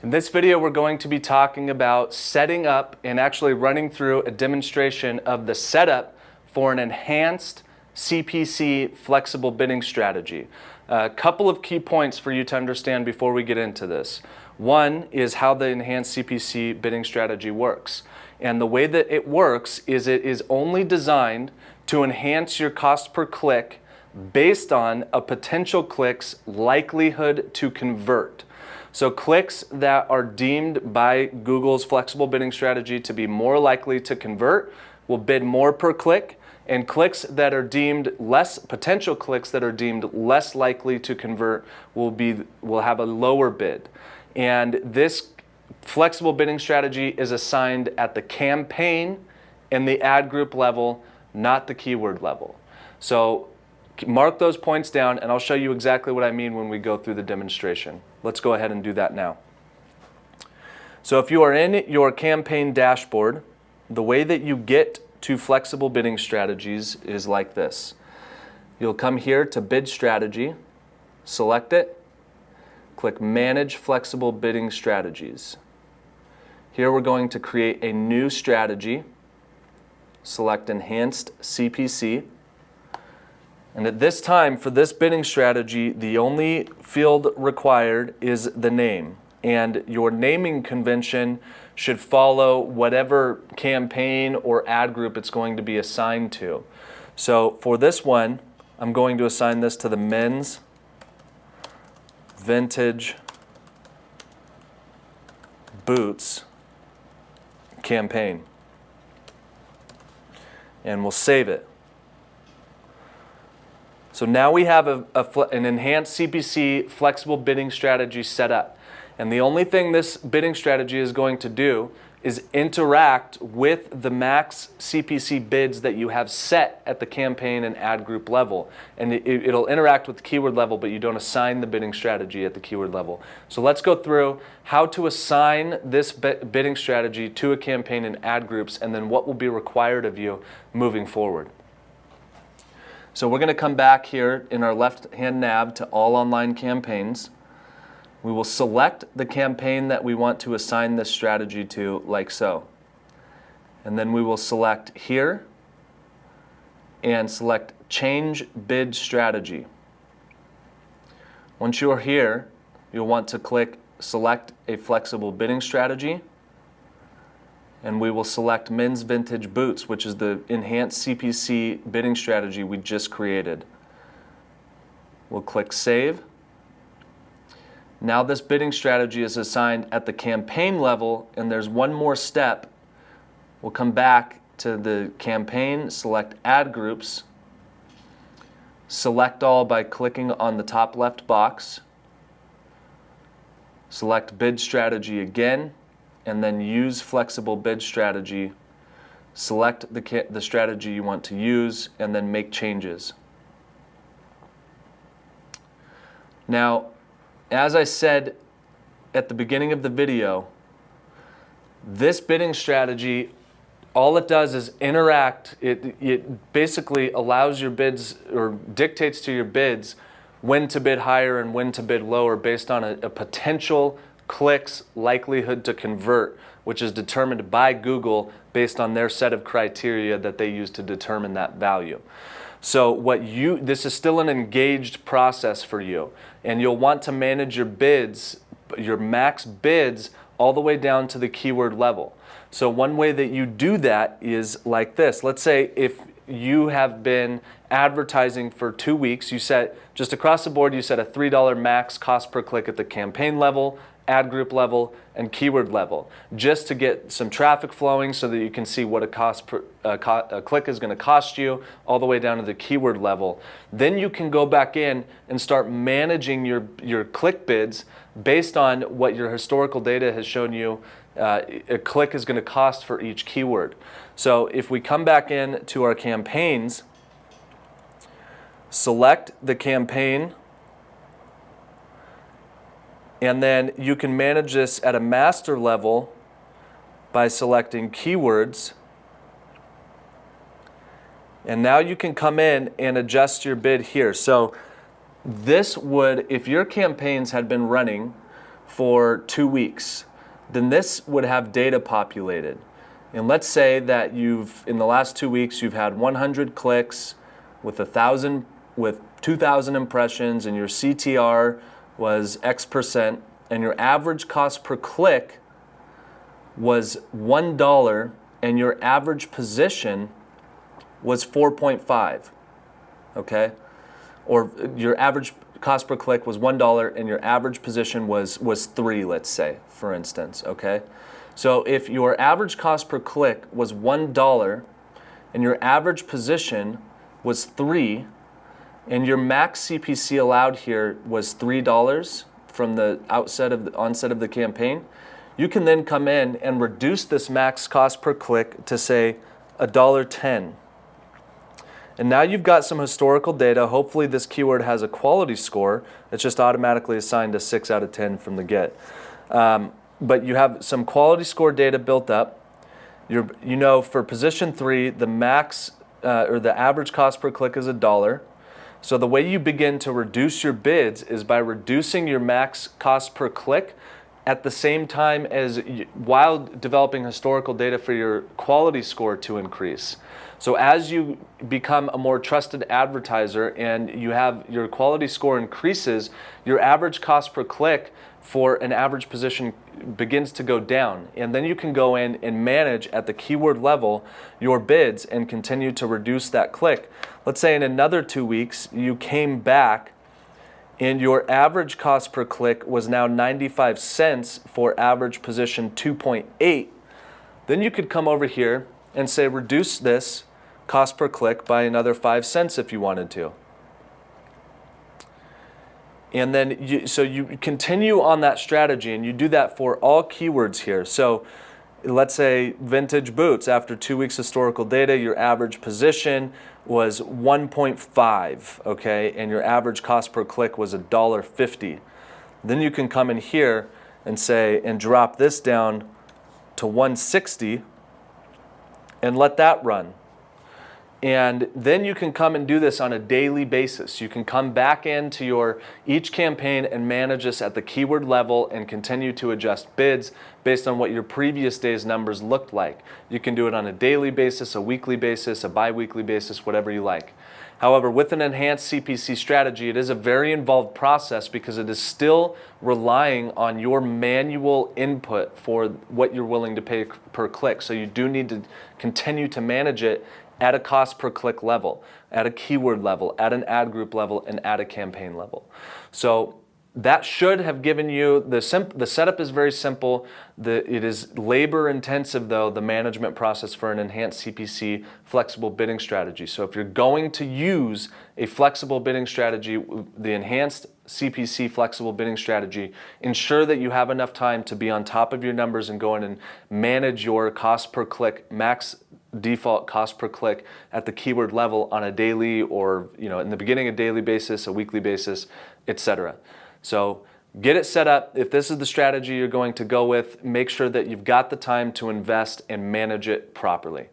In this video, we're going to be talking about setting up and actually running through a demonstration of the setup for an enhanced CPC flexible bidding strategy. A couple of key points for you to understand before we get into this. One is how the enhanced CPC bidding strategy works. And the way that it works is it is only designed to enhance your cost per click based on a potential click's likelihood to convert. So clicks that are deemed by Google's flexible bidding strategy to be more likely to convert will bid more per click, and clicks that are deemed potential clicks that are deemed less likely to convert will have a lower bid. And this flexible bidding strategy is assigned at the campaign and the ad group level, not the keyword level. So mark those points down, and I'll show you exactly what I mean when we go through the demonstration. Let's go ahead and do that now. So if you are in your campaign dashboard, the way that you get to flexible bidding strategies is like this. You'll come here to bid strategy, select it, click manage flexible bidding strategies. Here we're going to create a new strategy, select enhanced CPC. And at this time, for this bidding strategy, the only field required is the name. And your naming convention should follow whatever campaign or ad group it's going to be assigned to. So for this one, I'm going to assign this to the men's vintage boots campaign. And we'll save it. So now we have an enhanced CPC flexible bidding strategy set up. And the only thing this bidding strategy is going to do is interact with the max CPC bids that you have set at the campaign and ad group level. And it'll interact with the keyword level, but you don't assign the bidding strategy at the keyword level. So let's go through how to assign this bidding strategy to a campaign and ad groups, and then what will be required of you moving forward. So we're going to come back here in our left-hand nav to all online campaigns. We will select the campaign that we want to assign this strategy to, like so. And then we will select here and select change bid strategy. Once you're here, you'll want to click select a flexible bidding strategy. And we will select men's vintage boots, which is the enhanced CPC bidding strategy we just created. We'll click Save. Now this bidding strategy is assigned at the campaign level, and there's one more step. We'll come back to the campaign, select Ad Groups, select all by clicking on the top left box, select Bid Strategy again, and then use flexible bid strategy, select the strategy you want to use, and then make changes. Now, as I said at the beginning of the video, this bidding strategy, all it does is interact. It basically allows your bids, or dictates to your bids, when to bid higher and when to bid lower based on a potential clicks likelihood to convert, which is determined by Google based on their set of criteria that they use to determine that value. So this is still an engaged process for you, and you'll want to manage your bids, your max bids, all the way down to the keyword level. So one way that you do that is like this. Let's say if you have been advertising for 2 weeks, you set, just across the board, you set a $3 max cost per click at the campaign level, ad group level, and keyword level, just to get some traffic flowing so that you can see what a click is going to cost you all the way down to the keyword level. Then you can go back in and start managing your click bids based on what your historical data has shown you a click is going to cost for each keyword. So if we come back in to our campaigns, select the campaign, and then you can manage this at a master level by selecting keywords. And now you can come in and adjust your bid here. So this would, if your campaigns had been running for 2 weeks, then this would have data populated. And let's say that in the last 2 weeks, you've had 100 clicks with 2,000 impressions, and your CTR was X%, and your average cost per click was $1, and your average position was 4.5, okay? Or your average cost per click was $1 and your average position was 3, let's say, for instance, okay? So if your average cost per click was $1 and your average position was 3, and your max CPC allowed here was $3 from the onset of the campaign, you can then come in and reduce this max cost per click to say $1.10. And now you've got some historical data. Hopefully this keyword has a quality score. It's just automatically assigned a 6 out of 10 from the get. But you have some quality score data built up. You know for position 3, the max or the average cost per click is $1. So the way you begin to reduce your bids is by reducing your max cost per click at the same time as while developing historical data for your quality score to increase. So as you become a more trusted advertiser and you have your quality score increases, your average cost per click for an average position begins to go down. And then you can go in and manage at the keyword level your bids and continue to reduce that click. Let's say in another 2 weeks, you came back and your average cost per click was now 95 cents for average position 2.8. Then you could come over here and say reduce this cost per click by another 5 cents if you wanted to. And then you continue on that strategy, and you do that for all keywords here. So let's say vintage boots, after 2 weeks historical data, your average position was 1.5, okay, and your average cost per click was $1.50. Then you can come in here and say, and drop this down to 160 and let that run. And then you can come and do this on a daily basis. You can come back into each campaign and manage this at the keyword level and continue to adjust bids based on what your previous day's numbers looked like. You can do it on a daily basis, a weekly basis, a bi-weekly basis, whatever you like. However, with an enhanced CPC strategy, it is a very involved process because it is still relying on your manual input for what you're willing to pay per click. So you do need to continue to manage it at a cost per click level, at a keyword level, at an ad group level, and at a campaign level. So that should have given you, the setup is very simple. It is labor intensive though, the management process for an enhanced CPC flexible bidding strategy. So if you're going to use a flexible bidding strategy, the enhanced CPC flexible bidding strategy, ensure that you have enough time to be on top of your numbers and go in and manage your cost per click, max default cost per click at the keyword level on a daily or in the beginning a daily basis, a weekly basis, etc. So get it set up. If this is the strategy you're going to go with, make sure that you've got the time to invest and manage it properly.